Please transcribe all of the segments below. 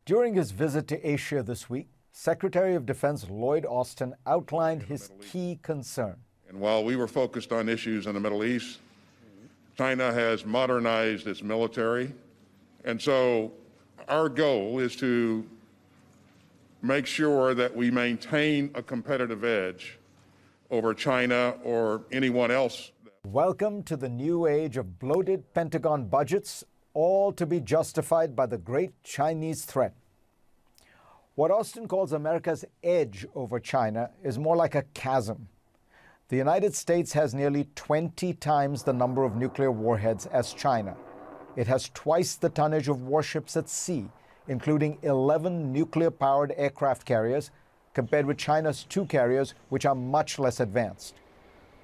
During his visit to Asia this week, Secretary of Defense Lloyd Austin outlined his key concern. And while we were focused on issues in the Middle East, China has modernized its military. And so our goal is to make sure that we maintain a competitive edge over China or anyone else. Welcome to the new age of bloated Pentagon budgets, all to be justified by the great Chinese threat. What Austin calls America's edge over China is more like a chasm. The United States has nearly 20 times the number of nuclear warheads as China. It has twice the tonnage of warships at sea, including 11 nuclear-powered aircraft carriers, compared with China's 2 carriers, which are much less advanced.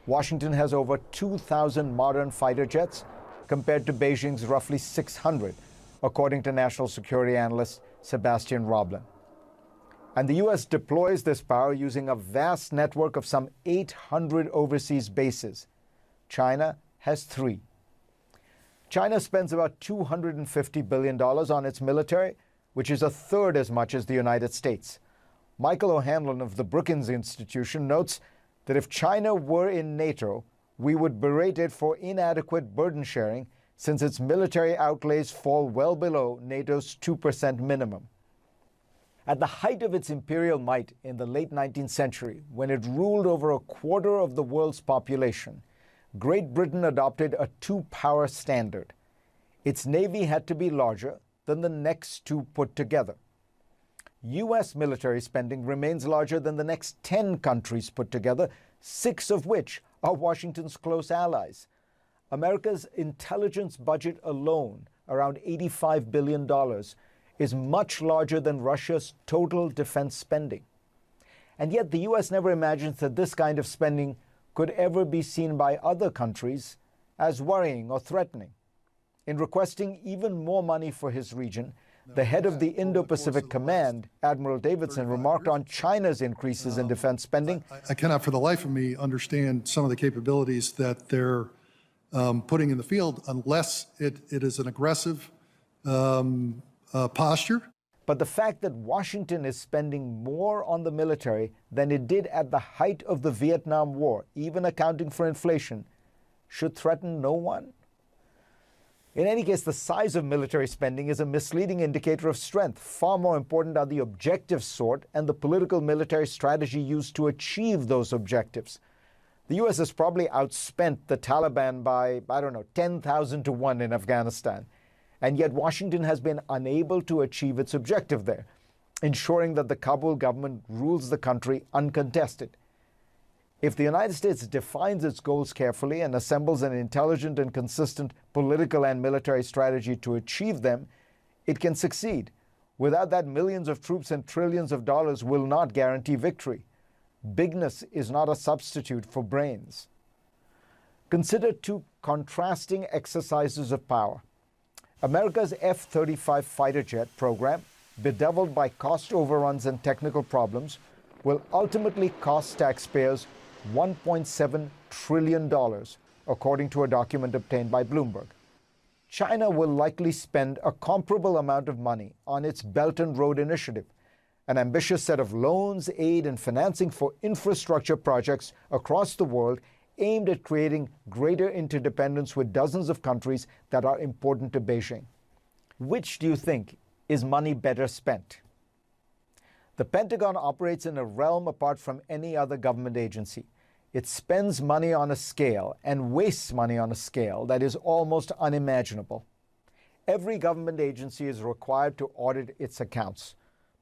Washington has over 2,000 modern fighter jets, compared to Beijing's roughly 600, according to national security analyst Sebastian Roblin. And the U.S. deploys this power using a vast network of some 800 overseas bases. China has 3. China spends about $250 billion on its military, which is a third as much as the United States. Michael O'Hanlon of the Brookings Institution notes that if China were in NATO, we would berate it for inadequate burden sharing, since its military outlays fall well below NATO's 2% minimum. At the height of its imperial might in the late 19th century, when it ruled over a quarter of the world's population, Great Britain adopted a 2-power standard. Its navy had to be larger than the next 2 put together. U.S. military spending remains larger than the next 10 countries put together, 6 of which are Washington's close allies. America's intelligence budget alone, around $85 billion, is much larger than Russia's total defense spending. And yet the U.S. never imagines that this kind of spending could ever be seen by other countries as worrying or threatening. In requesting even more money for his region, the head of the Indo-Pacific Command, Admiral Davidson, remarked on China's increases in defense spending. I cannot for the life of me understand some of the capabilities that they're putting in the field unless it is an aggressive posture. But the fact that Washington is spending more on the military than it did at the height of the Vietnam War, even accounting for inflation, should threaten no one. In any case, the size of military spending is a misleading indicator of strength. Far more important are the objective sort and the political military strategy used to achieve those objectives. The U.S. has probably outspent the Taliban by, 10,000 to 1 in Afghanistan. And yet Washington has been unable to achieve its objective there, ensuring that the Kabul government rules the country uncontested. If the United States defines its goals carefully and assembles an intelligent and consistent political and military strategy to achieve them, it can succeed. Without that, millions of troops and trillions of dollars will not guarantee victory. Bigness is not a substitute for brains. Consider 2 contrasting exercises of power. America's F-35 fighter jet program, bedeviled by cost overruns and technical problems, will ultimately cost taxpayers $1.7 trillion, according to a document obtained by Bloomberg. China will likely spend a comparable amount of money on its Belt and Road Initiative, an ambitious set of loans, aid, and financing for infrastructure projects across the world aimed at creating greater interdependence with dozens of countries that are important to Beijing. Which do you think is money better spent? The Pentagon operates in a realm apart from any other government agency. It spends money on a scale and wastes money on a scale that is almost unimaginable. Every government agency is required to audit its accounts.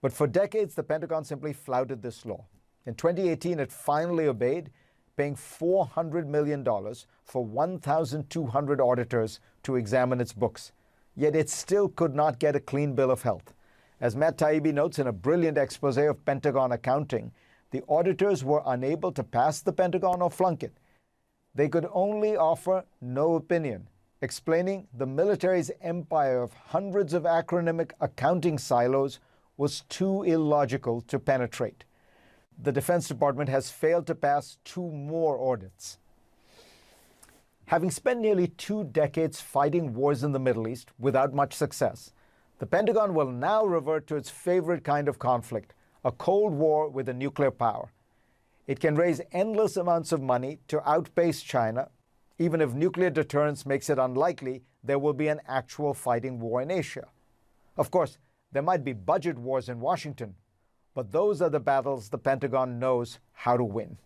But for decades, the Pentagon simply flouted this law. In 2018, it finally obeyed, paying $400 million for 1,200 auditors to examine its books. Yet it still could not get a clean bill of health. As Matt Taibbi notes in a brilliant expose of Pentagon accounting, the auditors were unable to pass the Pentagon or flunk it. They could only offer no opinion, explaining the military's empire of hundreds of acronymic accounting silos was too illogical to penetrate. The Defense Department has failed to pass 2 more audits. Having spent nearly 2 decades fighting wars in the Middle East without much success, The Pentagon will now revert to its favorite kind of conflict, a Cold War with a nuclear power. It can raise endless amounts of money to outpace China, even if nuclear deterrence makes it unlikely there will be an actual fighting war in Asia. Of course, there might be budget wars in Washington, but those are the battles the Pentagon knows how to win.